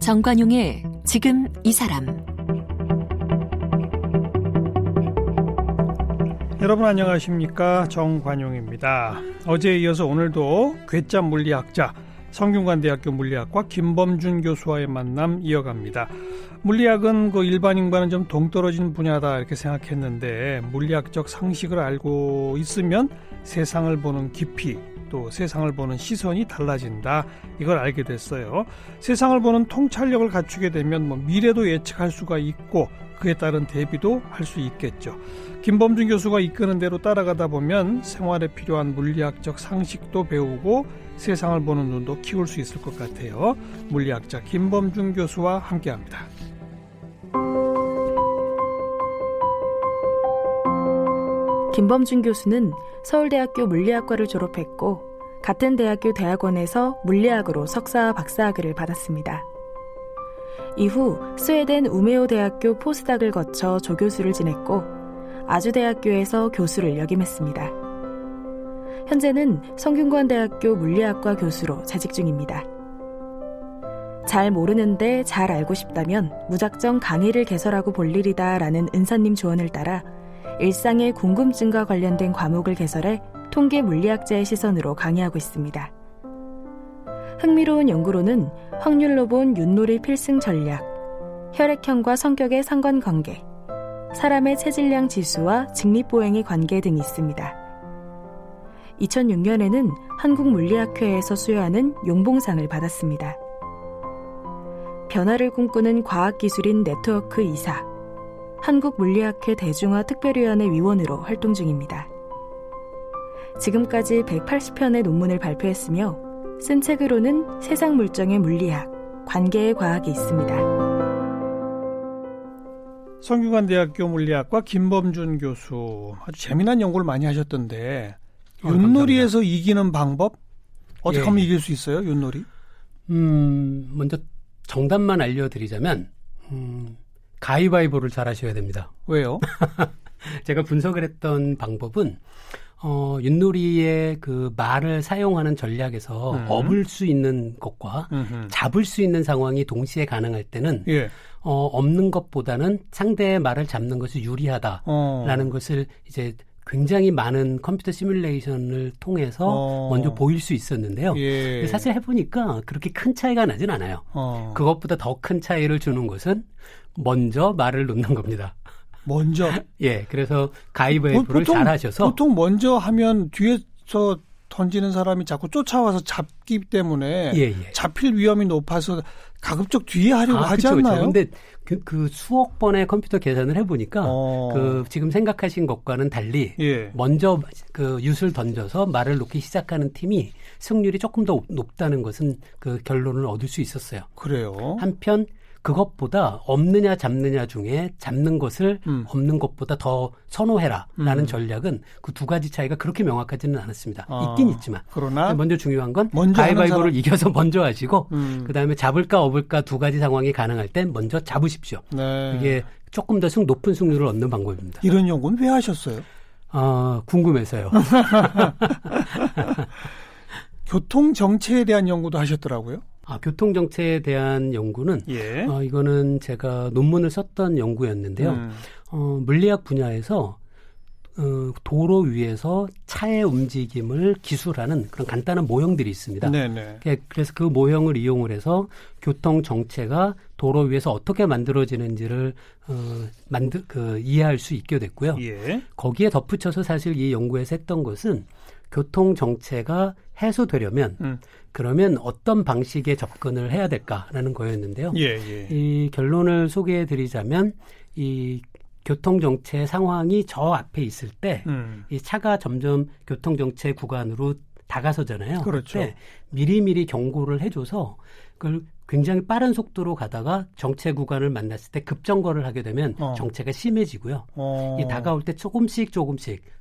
정관용의 지금 이 사람. 여러분 안녕하십니까? 정관용입니다. 어제에 이어서 오늘도 괴짜 물리학자 성균관대학교 물리학과 김범준 교수와의 만남 이어갑니다. 물리학은 일반인과는 좀 동떨어진 분야다 이렇게 생각했는데 물리학적 상식을 알고 있으면 세상을 보는 깊이 또 세상을 보는 시선이 달라진다. 이걸 알게 됐어요. 세상을 보는 통찰력을 갖추게 되면 미래도 예측할 수가 있고 그에 따른 대비도 할 수 있겠죠. 김범준 교수가 이끄는 대로 따라가다 보면 생활에 필요한 물리학적 상식도 배우고 세상을 보는 눈도 키울 수 있을 것 같아요. 물리학자 김범준 교수와 함께합니다. 김범준 교수는 서울대학교 물리학과를 졸업했고 같은 대학교 대학원에서 물리학으로 석사와 박사학위를 받았습니다. 이후 스웨덴 우메오 대학교 포스닥을 거쳐 조교수를 지냈고 아주대학교에서 교수를 역임했습니다. 현재는 성균관대학교 물리학과 교수로 재직 중입니다. 잘 모르는데 잘 알고 싶다면 무작정 강의를 개설하고 볼 일이다 라는 은사님 조언을 따라 일상의 궁금증과 관련된 과목을 개설해 통계 물리학자의 시선으로 강의하고 있습니다. 흥미로운 연구로는 확률로 본 윷놀이 필승 전략, 혈액형과 성격의 상관관계, 사람의 체질량 지수와 직립보행의 관계 등이 있습니다. 2006년에는 한국물리학회에서 수여하는 용봉상을 받았습니다. 변화를 꿈꾸는 과학기술인 네트워크 이사, 한국물리학회 대중화 특별위원회 위원으로 활동 중입니다. 지금까지 180편의 논문을 발표했으며 쓴 책으로는 세상 물정의 물리학, 관계의 과학이 있습니다. 성균관대학교 물리학과 김범준 교수 아주 재미난 연구를 많이 하셨던데 윷놀이에서 이기는 방법? 어떻게 하면 이길 수 있어요? 윷놀이? 먼저 정답만 알려드리자면 가위바위보를 잘 하셔야 됩니다. 왜요? 제가 분석을 했던 방법은 윷놀이의 그 말을 사용하는 전략에서 업을 수 있는 것과 잡을 수 있는 상황이 동시에 가능할 때는 업는 것보다는 상대의 말을 잡는 것이 유리하다라는 것을 이제 굉장히 많은 컴퓨터 시뮬레이션을 통해서 먼저 보일 수 있었는데요. 근데 사실 해보니까 그렇게 큰 차이가 나진 않아요. 그것보다 더 큰 차이를 주는 것은 먼저 말을 놓는 겁니다. 먼저? 예, 그래서 가위바위보를 잘 하셔서. 보통 먼저 하면 뒤에서 던지는 사람이 자꾸 쫓아와서 잡기 때문에 잡힐 위험이 높아서 가급적 뒤에 하려고 하지 않나요? 그런데 그 수억 번의 컴퓨터 계산을 해보니까 그 지금 생각하신 것과는 달리 먼저 그 윷을 던져서 말을 놓기 시작하는 팀이 승률이 조금 더 높다는 것은 그 결론을 얻을 수 있었어요. 그래요? 한편 그것보다 없느냐 잡느냐 중에 잡는 것을 없는 것보다 더 선호해라라는 전략은 그 두 가지 차이가 그렇게 명확하지는 않았습니다. 있긴 있지만. 그러나 먼저 중요한 건 가위바위보를 이겨서 먼저 하시고 그다음에 잡을까 업을까 두 가지 상황이 가능할 땐 먼저 잡으십시오. 이게 조금 더 높은 승률을 얻는 방법입니다. 이런 연구는 왜 하셨어요? 궁금해서요. 교통정체에 대한 연구도 하셨더라고요. 교통정체에 대한 연구는 이거는 제가 논문을 썼던 연구였는데요. 물리학 분야에서 도로 위에서 차의 움직임을 기술하는 그런 간단한 모형들이 있습니다. 그래서 그 모형을 이용을 해서 교통정체가 도로 위에서 어떻게 만들어지는지를 이해할 수 있게 됐고요. 거기에 덧붙여서 사실 이 연구에서 했던 것은 교통정체가 해소되려면 그러면 어떤 방식의 접근을 해야 될까라는 거였는데요. 이 결론을 소개해드리자면 이 교통정체 상황이 저 앞에 있을 때 이 차가 점점 교통정체 구간으로 다가서잖아요. 그렇죠. 그때 미리미리 경고를 해줘서 그걸 굉장히 빠른 속도로 가다가 정체 구간을 만났을 때 급정거를 하게 되면 정체가 심해지고요. 이 다가올 때 조금씩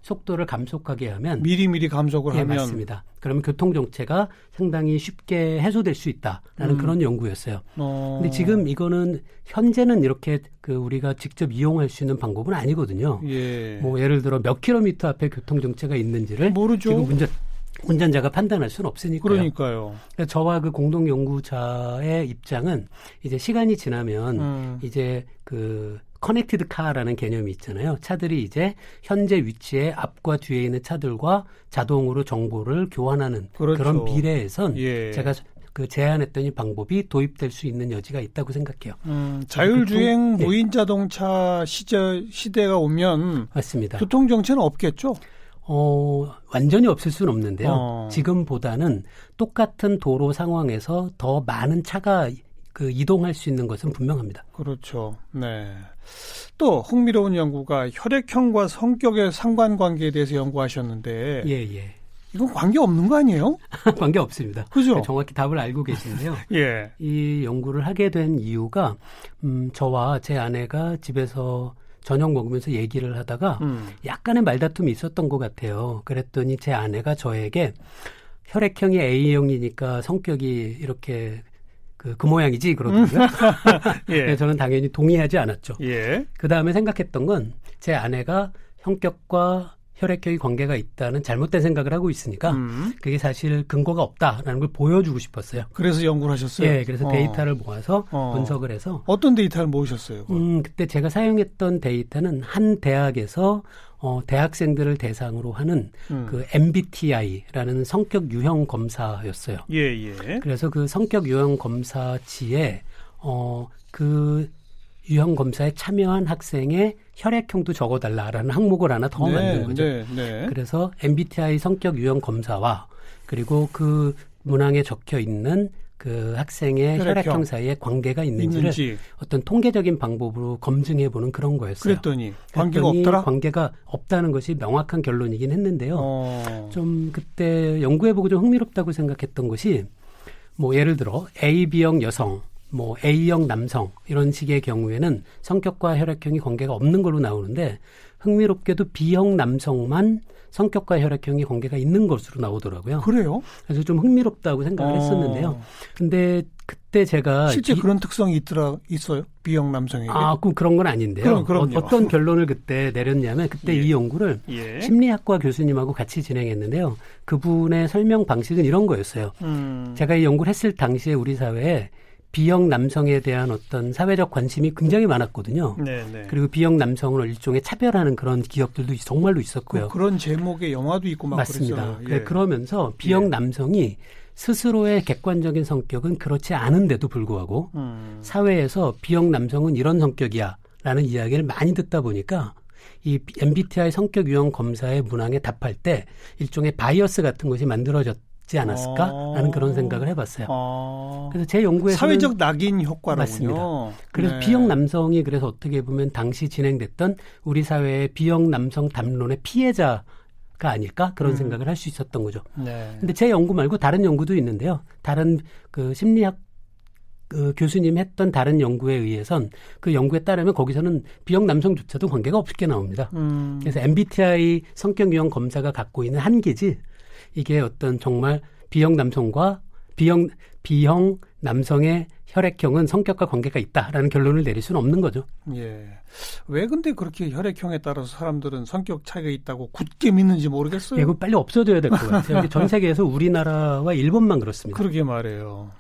속도를 감속하게 하면 미리미리 감속을 하면 맞습니다. 그러면 교통정체가 상당히 쉽게 해소될 수 있다라는 그런 연구였어요. 근데 지금 이거는 현재는 이렇게 우리가 직접 이용할 수 있는 방법은 아니거든요. 뭐 예를 들어 몇 킬로미터 앞에 교통정체가 있는지를 모르죠. 지금 운전자가 판단할 수는 없으니까요. 그러니까요. 저와 그 공동 연구자의 입장은 이제 시간이 지나면 이제 그 커넥티드 카라는 개념이 있잖아요. 차들이 이제 현재 위치에 앞과 뒤에 있는 차들과 자동으로 정보를 교환하는 그렇죠. 그런 미래에선 예. 제가 그 제안했던 이 방법이 도입될 수 있는 여지가 있다고 생각해요. 자율주행 무인 자동차 시대가 오면 맞습니다. 교통정체는 없겠죠? 완전히 없을 수는 없는데요. 지금보다는 똑같은 도로 상황에서 더 많은 차가 그 이동할 수 있는 것은 분명합니다. 그렇죠. 네. 또 흥미로운 연구가 혈액형과 성격의 상관관계에 대해서 연구하셨는데 예. 이건 관계 없는 거 아니에요? 관계 없습니다. 그죠? 정확히 답을 알고 계시는데요. 예. 이 연구를 하게 된 이유가 저와 제 아내가 집에서 저녁 먹으면서 얘기를 하다가 약간의 말다툼이 있었던 것 같아요. 그랬더니 제 아내가 저에게 혈액형이 A형이니까 성격이 이렇게 그 모양이지 그러더라고요. 예. 저는 당연히 동의하지 않았죠. 예. 그다음에 생각했던 건 제 아내가 성격과 혈액형이 관계가 있다는 잘못된 생각을 하고 있으니까 그게 사실 근거가 없다라는 걸 보여주고 싶었어요. 그래서 연구를 하셨어요? 네, 그래서 데이터를 모아서 분석을 해서 어떤 데이터를 모으셨어요? 그때 제가 사용했던 데이터는 한 대학에서 대학생들을 대상으로 하는 그 MBTI라는 성격 유형 검사였어요. 예. 그래서 그 성격 유형 검사지에 그 유형 검사에 참여한 학생의 혈액형도 적어달라라는 항목을 하나 더 만든 거죠. 네. 그래서 MBTI 성격 유형 검사와 그리고 그 문항에 적혀 있는 그 학생의 혈액형 사이에 관계가 있는지를 어떤 통계적인 방법으로 검증해보는 그런 거였어요. 그랬더니 관계가 없더라? 관계가 없다는 것이 명확한 결론이긴 했는데요. 좀 그때 연구해보고 좀 흥미롭다고 생각했던 것이 뭐 예를 들어 AB형 여성 뭐 A형 남성 이런 식의 경우에는 성격과 혈액형이 관계가 없는 걸로 나오는데 흥미롭게도 B형 남성만 성격과 혈액형이 관계가 있는 것으로 나오더라고요. 그래요? 그래서 좀 흥미롭다고 생각을 했었는데요. 근데 그때 제가 실제 그런 특성이 있어요? B형 남성에게? 그런 건 아닌데요. 어떤 결론을 그때 내렸냐면 그때 이 연구를 심리학과 교수님하고 같이 진행했는데요. 그분의 설명 방식은 이런 거였어요. 제가 이 연구를 했을 당시에 우리 사회에 B형 남성에 대한 어떤 사회적 관심이 굉장히 많았거든요. 네네. 그리고 B형 남성을 일종의 차별하는 그런 기업들도 정말로 있었고요. 그런 제목의 영화도 있고 막 맞습니다. 그랬어요. 그러면서 B형 남성이 스스로의 객관적인 성격은 그렇지 않은데도 불구하고 사회에서 B형 남성은 이런 성격이야 라는 이야기를 많이 듣다 보니까 이 MBTI 성격 유형 검사의 문항에 답할 때 일종의 바이어스 같은 것이 만들어졌지 않았을까라는 그런 생각을 해봤어요. 그래서 제 연구에서는 사회적 낙인 효과라군요. 맞습니다. 그래서 B형 남성이 그래서 어떻게 보면 당시 진행됐던 우리 사회의 B형 남성 담론의 피해자가 아닐까 그런 생각을 할 수 있었던 거죠. 근데 제 연구 말고 다른 연구도 있는데요. 다른 그 심리학 그 교수님 했던 다른 연구에 의해선 그 연구에 따르면 거기서는 B형 남성조차도 관계가 없게 나옵니다. 그래서 MBTI 성격 유형 검사가 갖고 있는 한계지 이게 어떤 정말 B형 남성과 B형 남성의 혈액형은 성격과 관계가 있다라는 결론을 내릴 수는 없는 거죠. 예. 왜 근데 그렇게 혈액형에 따라서 사람들은 성격 차이가 있다고 굳게 믿는지 모르겠어요. 이거 빨리 없어져야 될 것 같아요. 전 세계에서 우리나라와 일본만 그렇습니다. 그러게 말해요.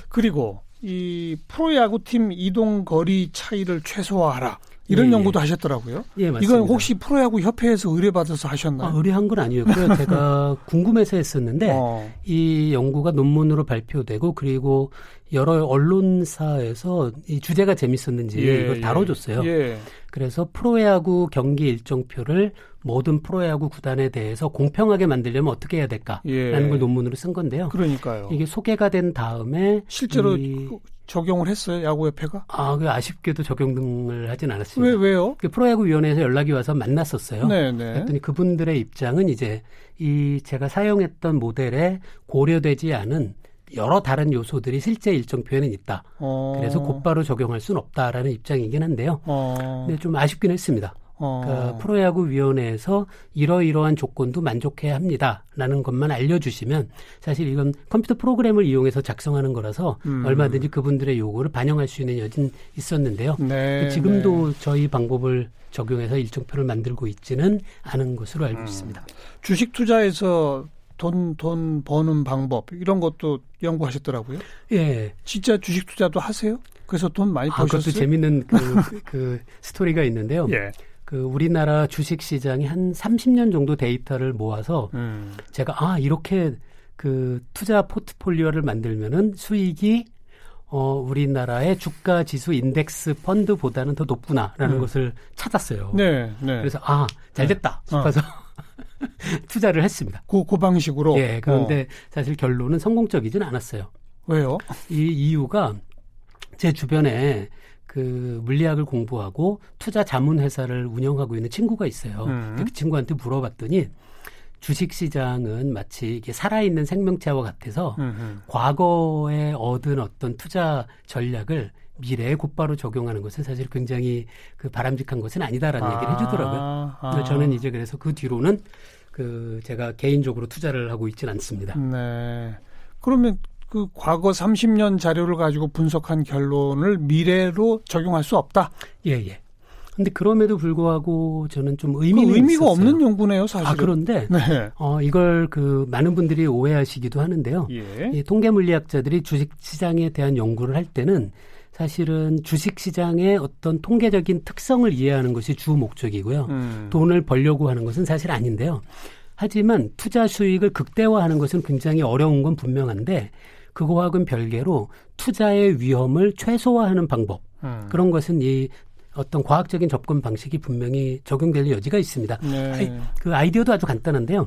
그리고 이 프로야구팀 이동 거리 차이를 최소화하라. 이런 연구도 하셨더라고요. 예, 맞습니다. 이건 혹시 프로야구 협회에서 의뢰받아서 하셨나요? 의뢰한 건 아니었고요. 제가 궁금해서 했었는데 이 연구가 논문으로 발표되고 그리고 여러 언론사에서 이 주제가 재밌었는지 이걸 다뤄줬어요. 그래서 프로야구 경기 일정표를 모든 프로야구 구단에 대해서 공평하게 만들려면 어떻게 해야 될까라는 걸 논문으로 쓴 건데요. 그러니까요. 이게 소개가 된 다음에 실제로 적용을 했어요? 야구협회가? 아쉽게도 적용을 하진 않았습니다. 왜요? 프로야구위원회에서 연락이 와서 만났었어요. 네네. 그랬더니 그분들의 입장은 이제 이 제가 사용했던 모델에 고려되지 않은 여러 다른 요소들이 실제 일정표에는 있다. 그래서 곧바로 적용할 수는 없다라는 입장이긴 한데요. 근데 좀 아쉽긴 했습니다. 그러니까 프로야구위원회에서 이러이러한 조건도 만족해야 합니다라는 것만 알려주시면 사실 이건 컴퓨터 프로그램을 이용해서 작성하는 거라서 얼마든지 그분들의 요구를 반영할 수 있는 여지는 있었는데요. 지금도 저희 방법을 적용해서 일정표를 만들고 있지는 않은 것으로 알고 있습니다. 주식 투자에서 돈 버는 방법 이런 것도 연구하셨더라고요. 예. 진짜 주식 투자도 하세요? 그래서 돈 많이 버셨어요? 그것도 재밌는 그 스토리가 있는데요. 예. 그 우리나라 주식 시장이 한 30년 정도 데이터를 모아서 제가 이렇게 그 투자 포트폴리오를 만들면은 수익이 우리나라의 주가 지수 인덱스 펀드보다는 더 높구나라는 것을 찾았어요. 네. 그래서 잘 됐다 싶어서 투자를 했습니다. 그 방식으로. 예. 그런데 사실 결론은 성공적이진 않았어요. 왜요? 이 이유가 제 주변에 그 물리학을 공부하고 투자 자문 회사를 운영하고 있는 친구가 있어요. 그 친구한테 물어봤더니 주식시장은 마치 이게 살아있는 생명체와 같아서 과거에 얻은 어떤 투자 전략을 미래에 곧바로 적용하는 것은 사실 굉장히 그 바람직한 것은 아니다라는 얘기를 해주더라고요. 저는 이제 그래서 그 뒤로는 그 제가 개인적으로 투자를 하고 있지는 않습니다. 네. 그러면 그 과거 30년 자료를 가지고 분석한 결론을 미래로 적용할 수 없다? 예. 근데 그럼에도 불구하고 저는 좀 의미가 있었어요. 없는 연구네요, 사실은. 그런데 네. 이걸 그 많은 분들이 오해하시기도 하는데요. 예. 이 통계 물리학자들이 주식 시장에 대한 연구를 할 때는 사실은 주식 시장의 어떤 통계적인 특성을 이해하는 것이 주 목적이고요. 돈을 벌려고 하는 것은 사실 아닌데요. 하지만 투자 수익을 극대화하는 것은 굉장히 어려운 건 분명한데 그거하고는 별개로 투자의 위험을 최소화하는 방법 그런 것은 이 어떤 과학적인 접근 방식이 분명히 적용될 여지가 있습니다. 네. 그 아이디어도 아주 간단한데요.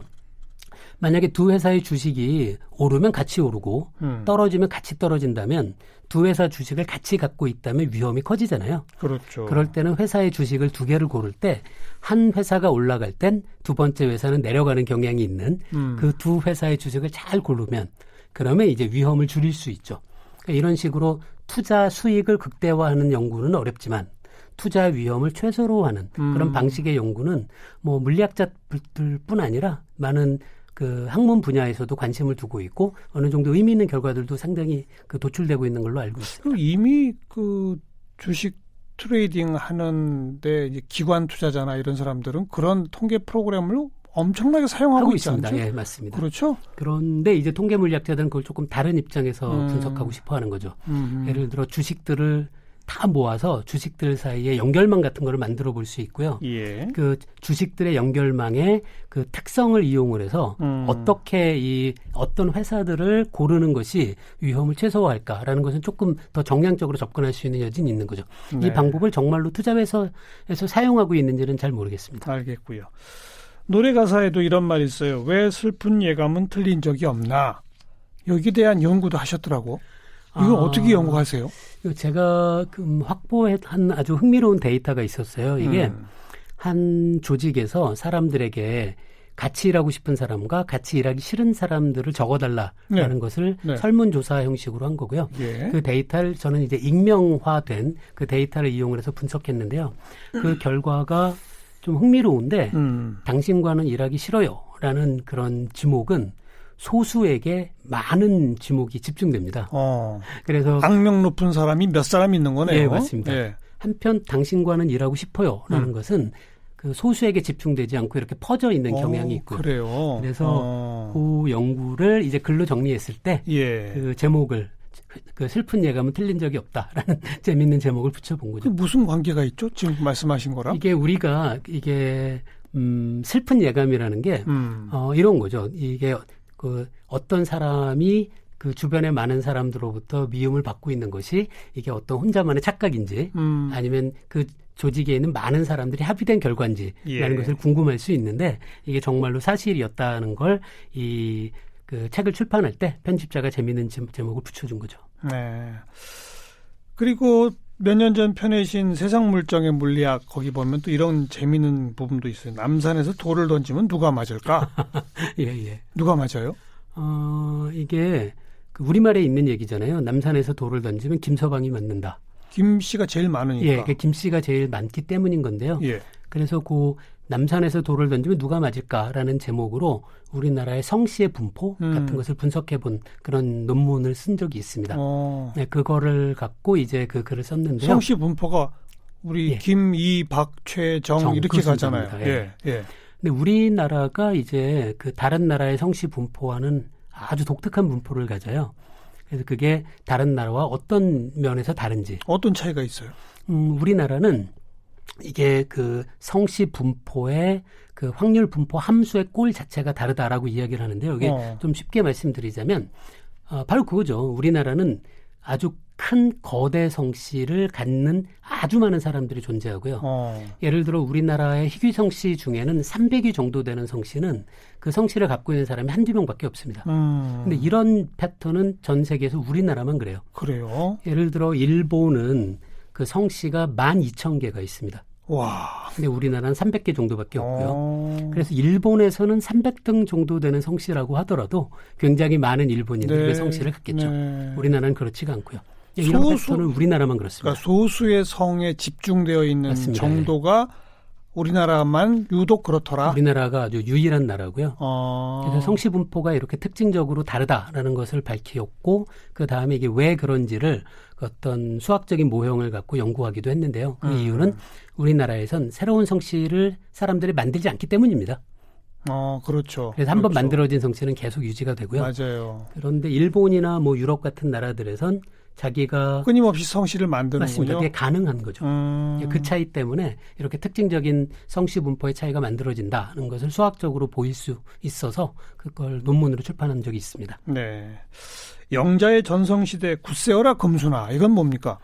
만약에 두 회사의 주식이 오르면 같이 오르고 떨어지면 같이 떨어진다면 두 회사 주식을 같이 갖고 있다면 위험이 커지잖아요. 그렇죠. 그럴 때는 회사의 주식을 두 개를 고를 때 한 회사가 올라갈 땐 두 번째 회사는 내려가는 경향이 있는 그 두 회사의 주식을 잘 고르면 그러면 이제 위험을 줄일 수 있죠. 그러니까 이런 식으로 투자 수익을 극대화하는 연구는 어렵지만 투자 위험을 최소로 하는 그런 방식의 연구는 뭐 물리학자들뿐 아니라 많은 그 학문 분야에서도 관심을 두고 있고 어느 정도 의미 있는 결과들도 상당히 그 도출되고 있는 걸로 알고 있습니다. 이미 그 주식 트레이딩 하는데 이제 기관 투자자나 이런 사람들은 그런 통계 프로그램을 엄청나게 사용하고 있습니다. 있지 않죠? 예, 맞습니다. 그렇죠. 그런데 이제 통계 물리학자들은 그걸 조금 다른 입장에서 분석하고 싶어 하는 거죠. 예를 들어 주식들을 다 모아서 주식들 사이에 연결망 같은 거를 만들어 볼 수 있고요. 예. 그 주식들의 연결망의 그 특성을 이용을 해서 어떻게 이 어떤 회사들을 고르는 것이 위험을 최소화할까라는 것은 조금 더 정량적으로 접근할 수 있는 여지는 있는 거죠. 네. 이 방법을 정말로 투자회사에서 사용하고 있는지는 잘 모르겠습니다. 알겠고요. 노래 가사에도 이런 말이 있어요. 왜 슬픈 예감은 틀린 적이 없나? 여기에 대한 연구도 하셨더라고. 이건 어떻게 연구하세요? 제가 확보한 아주 흥미로운 데이터가 있었어요. 이게 한 조직에서 사람들에게 같이 일하고 싶은 사람과 같이 일하기 싫은 사람들을 적어달라라는 것을 설문조사 형식으로 한 거고요. 예. 그 데이터를 저는 이제 익명화된 그 데이터를 이용을 해서 분석했는데요. 그 결과가 좀 흥미로운데 당신과는 일하기 싫어요라는 그런 지목은 소수에게 많은 지목이 집중됩니다. 그래서 악명 높은 사람이 몇 사람 있는 거네요. 네, 맞습니다. 예. 한편 당신과는 일하고 싶어요라는 것은 그 소수에게 집중되지 않고 이렇게 퍼져 있는 경향이 있고요. 그래요. 그래서 그 연구를 이제 글로 정리했을 때 그 제목을 그 슬픈 예감은 틀린 적이 없다라는 재미있는 제목을 붙여본 거죠. 무슨 관계가 있죠? 지금 말씀하신 거랑? 이게 우리가 슬픈 예감이라는 게 이런 거죠. 이게 그 어떤 사람이 그 주변의 많은 사람들로부터 미움을 받고 있는 것이 이게 어떤 혼자만의 착각인지 아니면 그 조직에 있는 많은 사람들이 합의된 결과인지라는 것을 궁금할 수 있는데 이게 정말로 사실이었다는 걸 그 책을 출판할 때 편집자가 재미있는 제목을 붙여준 거죠. 네. 그리고 몇 년 전 펴내신 세상 물정의 물리학 거기 보면 또 이런 재미있는 부분도 있어요. 남산에서 돌을 던지면 누가 맞을까? 예. 누가 맞아요? 이게 그 우리말에 있는 얘기잖아요. 남산에서 돌을 던지면 김서방이 맞는다. 김 씨가 제일 많으니까. 예, 김 씨가 제일 많기 때문인 건데요. 예. 그래서 그 남산에서 돌을 던지면 누가 맞을까라는 제목으로 우리나라의 성씨의 분포 같은 것을 분석해본 그런 논문을 쓴 적이 있습니다. 네, 그거를 갖고 이제 그 글을 썼는데요. 성씨 분포가 우리 김, 이, 박, 최, 정 이렇게 가잖아요. 예. 근데 우리나라가 이제 그 다른 나라의 성씨 분포와는 아주 독특한 분포를 가져요. 그래서 그게 다른 나라와 어떤 면에서 다른지. 어떤 차이가 있어요? 우리나라는 이게 그 성씨 분포의 그 확률 분포 함수의 꼴 자체가 다르다라고 이야기를 하는데요. 이게 좀 쉽게 말씀드리자면 바로 그거죠. 우리나라는 아주 큰 거대 성씨를 갖는 아주 많은 사람들이 존재하고요. 예를 들어 우리나라의 희귀 성씨 중에는 300위 정도 되는 성씨는 그 성씨를 갖고 있는 사람이 한두 명밖에 없습니다. 근데 이런 패턴은 전 세계에서 우리나라만 그래요. 그래요? 예를 들어 일본은 그 성씨가 12,000개가 있습니다. 와. 근데 우리나라는 300개 정도밖에 없고요. 그래서 일본에서는 300등 정도 되는 성씨라고 하더라도 굉장히 많은 일본인들이 그 성씨를 갖겠죠. 네. 우리나라는 그렇지가 않고요. 이런 패턴은 우리나라만 그렇습니다. 그러니까 소수의 성에 집중되어 있는 맞습니다. 정도가 우리나라만 유독 그렇더라. 우리나라가 아주 유일한 나라고요. 그래서 성씨 분포가 이렇게 특징적으로 다르다라는 것을 밝히었고 그 다음에 이게 왜 그런지를 어떤 수학적인 모형을 갖고 연구하기도 했는데요. 그 이유는 우리나라에선 새로운 성씨를 사람들이 만들지 않기 때문입니다. 그렇죠. 그래서 한번 만들어진 성씨는 계속 유지가 되고요. 맞아요. 그런데 일본이나 뭐 유럽 같은 나라들에선 자기가 끊임없이 성씨를 만드는군요. 맞습니다. 그게 가능한 거죠. 그 차이 때문에 이렇게 특징적인 성씨 분포의 차이가 만들어진다는 것을 수학적으로 보일 수 있어서 그걸 논문으로 출판한 적이 있습니다. 네. 영자의 전성시대 굳세어라 금수나 이건 뭡니까?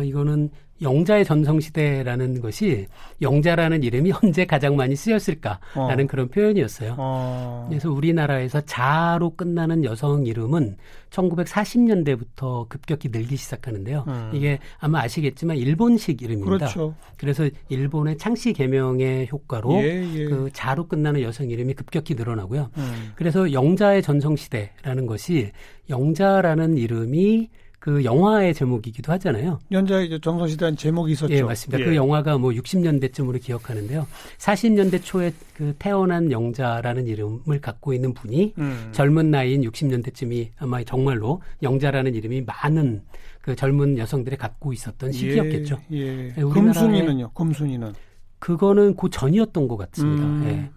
이거는 영자의 전성시대라는 것이 영자라는 이름이 언제 가장 많이 쓰였을까라는 그런 표현이었어요. 그래서 우리나라에서 자로 끝나는 여성 이름은 1940년대부터 급격히 늘기 시작하는데요. 이게 아마 아시겠지만 일본식 이름입니다. 그렇죠. 그래서 일본의 창씨 개명의 효과로 그 자로 끝나는 여성 이름이 급격히 늘어나고요. 그래서 영자의 전성시대라는 것이 영자라는 이름이 그 영화의 제목이기도 하잖아요. 연자의 전성시대라는 제목이 있었죠. 예, 맞습니다. 그 영화가 뭐 60년대쯤으로 기억하는데요. 40년대 초에 그 태어난 영자라는 이름을 갖고 있는 분이 젊은 나이인 60년대쯤이 아마 정말로 영자라는 이름이 많은 그 젊은 여성들이 갖고 있었던 시기였겠죠. 금순이는요? 금순이는? 그거는 그 전이었던 것 같습니다.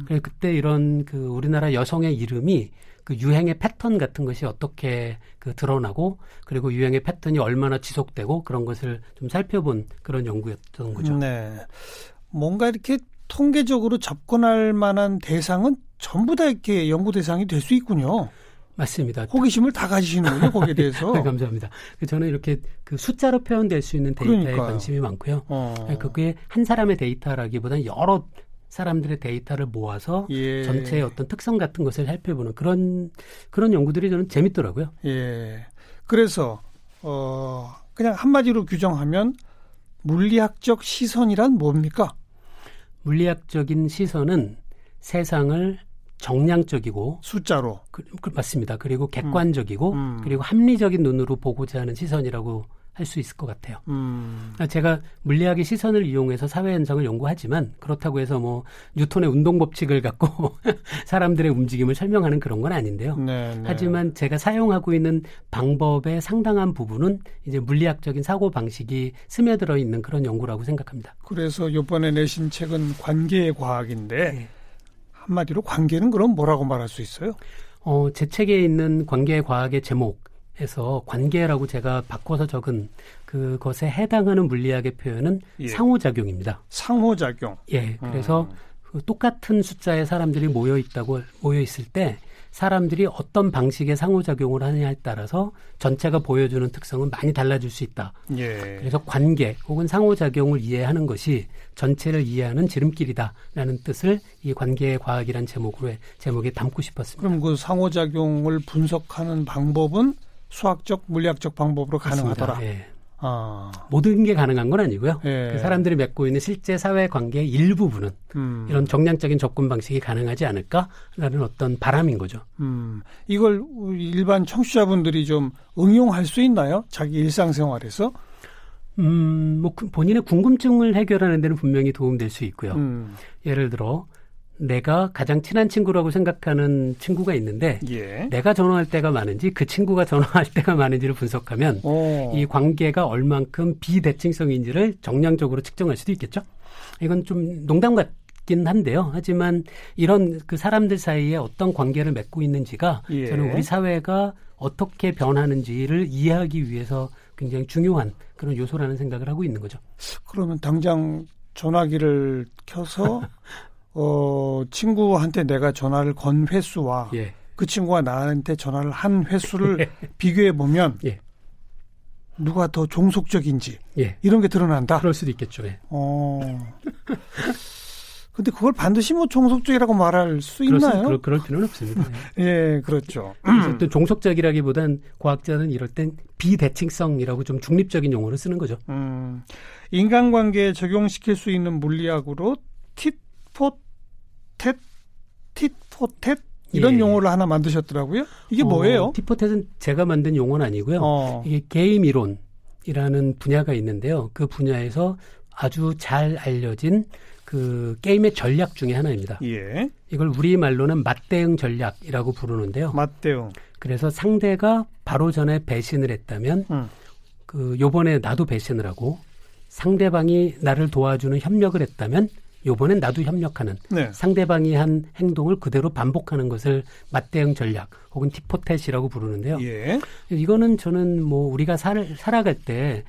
그래서 그때 이런 그 우리나라 여성의 이름이 그 유행의 패턴 같은 것이 어떻게 그 드러나고 그리고 유행의 패턴이 얼마나 지속되고 그런 것을 좀 살펴본 그런 연구였던 거죠. 네. 뭔가 이렇게 통계적으로 접근할 만한 대상은 전부 다 이렇게 연구 대상이 될 수 있군요. 맞습니다. 호기심을 다 가지시는군요, 거기에 대해서. 네, 감사합니다. 저는 이렇게 그 숫자로 표현될 수 있는 데이터에 관심이 많고요. 그게 한 사람의 데이터라기보다는 여러 사람들의 데이터를 모아서 전체의 어떤 특성 같은 것을 살펴보는 그런 연구들이 저는 재밌더라고요. 예. 그래서 그냥 한마디로 규정하면 물리학적 시선이란 뭡니까? 물리학적인 시선은 세상을 정량적이고 숫자로 맞습니다. 그리고 객관적이고 그리고 합리적인 눈으로 보고자 하는 시선이라고 할 수 있을 것 같아요. 제가 물리학의 시선을 이용해서 사회 현상을 연구하지만 그렇다고 해서 뭐 뉴턴의 운동 법칙을 갖고 사람들의 움직임을 설명하는 그런 건 아닌데요. 네. 하지만 제가 사용하고 있는 방법의 상당한 부분은 이제 물리학적인 사고 방식이 스며들어 있는 그런 연구라고 생각합니다. 그래서 이번에 내신 책은 관계의 과학인데 한마디로 관계는 그럼 뭐라고 말할 수 있어요? 제 책에 있는 관계의 과학의 제목에서 관계라고 제가 바꿔서 적은 그것에 해당하는 물리학의 표현은 상호작용입니다. 상호작용. 예. 그래서 똑같은 숫자의 사람들이 모여 있을 때 사람들이 어떤 방식의 상호작용을 하느냐에 따라서 전체가 보여주는 특성은 많이 달라질 수 있다. 그래서 관계 혹은 상호작용을 이해하는 것이 전체를 이해하는 지름길이다라는 뜻을 이 관계의 과학이란 제목에 담고 싶었습니다. 그럼 그 상호작용을 분석하는 방법은 수학적, 물리학적 방법으로 가능하더라. 예. 모든 게 가능한 건 아니고요. 그 사람들이 맺고 있는 실제 사회관계의 일부분은 이런 정량적인 접근 방식이 가능하지 않을까라는 어떤 바람인 거죠. 이걸 일반 청취자분들이 좀 응용할 수 있나요? 자기 일상생활에서? 본인의 궁금증을 해결하는 데는 분명히 도움될 수 있고요. 예를 들어 내가 가장 친한 친구라고 생각하는 친구가 있는데 내가 전화할 때가 많은지 그 친구가 전화할 때가 많은지를 분석하면 이 관계가 얼만큼 비대칭성인지를 정량적으로 측정할 수도 있겠죠. 이건 좀 농담 있긴 한데요. 하지만 이런 그 사람들 사이에 어떤 관계를 맺고 있는지가 예. 저는 우리 사회가 어떻게 변하는지를 이해하기 위해서 굉장히 중요한 그런 요소라는 생각을 하고 있는 거죠. 그러면 당장 전화기를 켜서 친구한테 내가 전화를 건 횟수와 예. 그 친구가 나한테 전화를 한 횟수를 비교해 보면 예. 누가 더 종속적인지 예. 이런 게 드러난다. 그럴 수도 있겠죠. 예. 근데 그걸 반드시 뭐 종속적이라고 말할 수 있나요? 그럴 필요는 없습니다. 예, 그렇죠. 그래서 또 종속적이라기보단 과학자는 이럴 땐 비대칭성이라고 좀 중립적인 용어를 쓰는 거죠. 인간관계에 적용시킬 수 있는 물리학으로 tit-for-tat 이런 예. 용어를 하나 만드셨더라고요. 이게 뭐예요? tit-for-tat은 제가 만든 용어는 아니고요. 이게 게임 이론이라는 분야가 있는데요. 그 분야에서 아주 잘 알려진 그 게임의 전략 중에 하나입니다. 예. 이걸 우리말로는 맞대응 전략이라고 부르는데요. 맞대응. 그래서 상대가 바로 전에 배신을 했다면 그 요번에 나도 배신을 하고 상대방이 나를 도와주는 협력을 했다면 요번엔 나도 협력하는 네. 상대방이 한 행동을 그대로 반복하는 것을 맞대응 전략 혹은 tit-for-tat이라고 부르는데요. 예. 이거는 저는 뭐 우리가 살아갈 때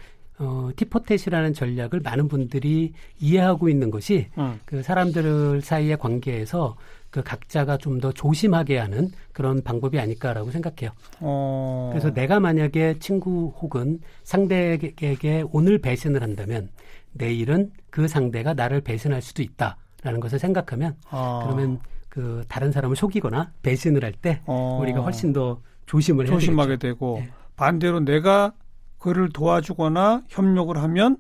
tit-for-tat이라는 전략을 많은 분들이 이해하고 있는 것이 그 사람들 사이의 관계에서 그 각자가 좀 더 조심하게 하는 그런 방법이 아닐까라고 생각해요. 그래서 내가 만약에 친구 혹은 상대에게 오늘 배신을 한다면 내일은 그 상대가 나를 배신할 수도 있다라는 것을 생각하면 그러면 그 다른 사람을 속이거나 배신을 할 때 우리가 훨씬 더 조심하게 되고 네. 반대로 내가 그를 도와주거나 협력을 하면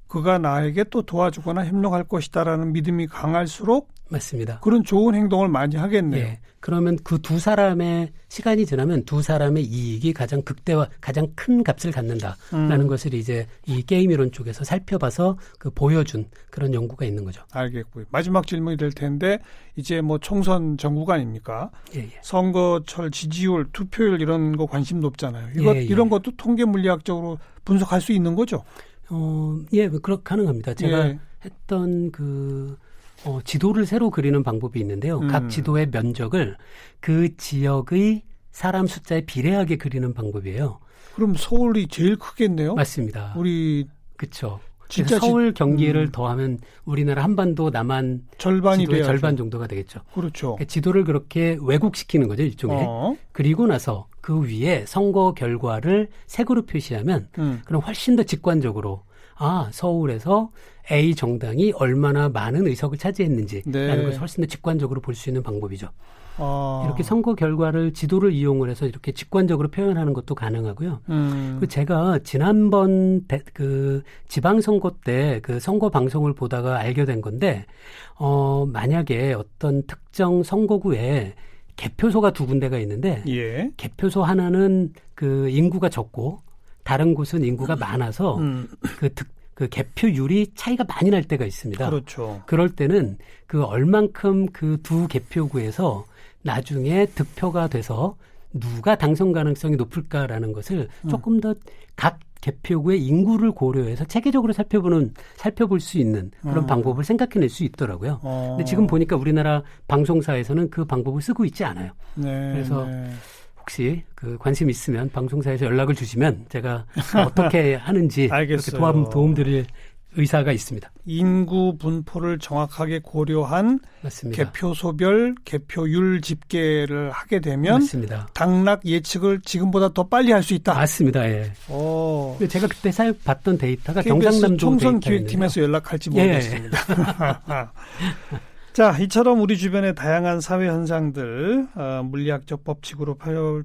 그가 나에게 또 도와주거나 협력할 것이다라는 믿음이 강할수록 맞습니다. 그런 좋은 행동을 많이 하겠네요. 예. 그러면 그 두 사람의 시간이 지나면 두 사람의 이익이 가장 가장 큰 값을 갖는다라는 것을 이제 이 게임 이론 쪽에서 살펴봐서 그 보여준 그런 연구가 있는 거죠. 알겠고요. 마지막 질문이 될 텐데 이제 뭐 총선 전국 아닙니까? 예. 선거철 지지율, 투표율 이런 거 관심 높잖아요. 이런 것도 통계 물리학적으로 분석할 수 있는 거죠? 예, 그렇게 가능합니다. 제가 했던 지도를 새로 그리는 방법이 있는데요. 각 지도의 면적을 그 지역의 사람 숫자에 비례하게 그리는 방법이에요. 그럼 서울이 제일 크겠네요? 맞습니다. 그렇죠. 진짜 서울 경기를 더하면 우리나라 한반도 남한 절반이 지도의 돼야죠. 절반 정도가 되겠죠. 그렇죠. 그러니까 지도를 그렇게 왜곡시키는 거죠, 일종의. 그리고 나서 그 위에 선거 결과를 색으로 표시하면 그럼 훨씬 더 직관적으로 서울에서 A 정당이 얼마나 많은 의석을 차지했는지라는 것을 훨씬 더 직관적으로 볼 수 있는 방법이죠. 이렇게 선거 결과를 지도를 이용을 해서 이렇게 직관적으로 표현하는 것도 가능하고요. 그리고 제가 지난번 그 지방선거 때 그 선거 방송을 보다가 알게 된 건데 만약에 어떤 특정 선거구에 개표소가 두 군데가 있는데 개표소 하나는 그 인구가 적고 다른 곳은 인구가 많아서 그 개표율이 차이가 많이 날 때가 있습니다. 그렇죠. 그럴 때는 그 얼만큼 그 두 개표구에서 나중에 득표가 돼서 누가 당선 가능성이 높을까라는 것을 조금 더 각 개표구의 인구를 고려해서 체계적으로 살펴볼 수 있는 그런 방법을 생각해낼 수 있더라고요. 근데 지금 보니까 우리나라 방송사에서는 그 방법을 쓰고 있지 않아요. 그래서 혹시 그 관심 있으면 방송사에서 연락을 주시면 제가 어떻게 하는지 이렇게 도움드릴 의사가 있습니다. 인구 분포를 정확하게 고려한 맞습니다. 개표소별 개표율 집계를 하게 되면 맞습니다. 당락 예측을 지금보다 더 빨리 할 수 있다. 맞습니다. 예. 제가 그때 봤던 데이터가 경상남도 총선 기획팀에서 연락할지 모르겠습니다. 자, 이처럼 우리 주변의 다양한 사회 현상들 물리학적 법칙으로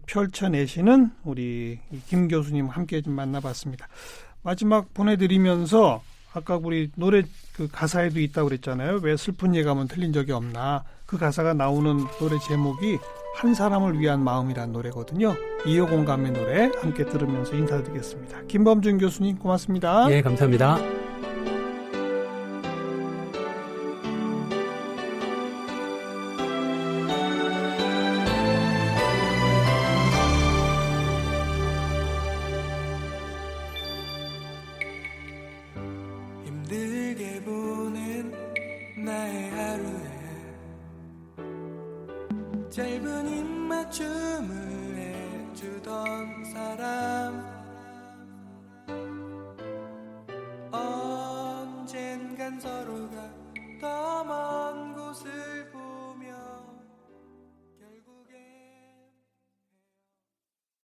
펼쳐내시는 우리 김 교수님 함께 좀 만나봤습니다. 마지막 보내드리면서 아까 우리 노래 그 가사에도 있다고 그랬잖아요. 왜 슬픈 예감은 틀린 적이 없나. 그 가사가 나오는 노래 제목이 한 사람을 위한 마음이란 노래거든요. 이효공감의 노래 함께 들으면서 인사드리겠습니다. 김범준 교수님 고맙습니다. 예, 감사합니다. 힘들게 보낸 나의 하루 짧은 입맞춤을 해주던 사람 언젠간 서로가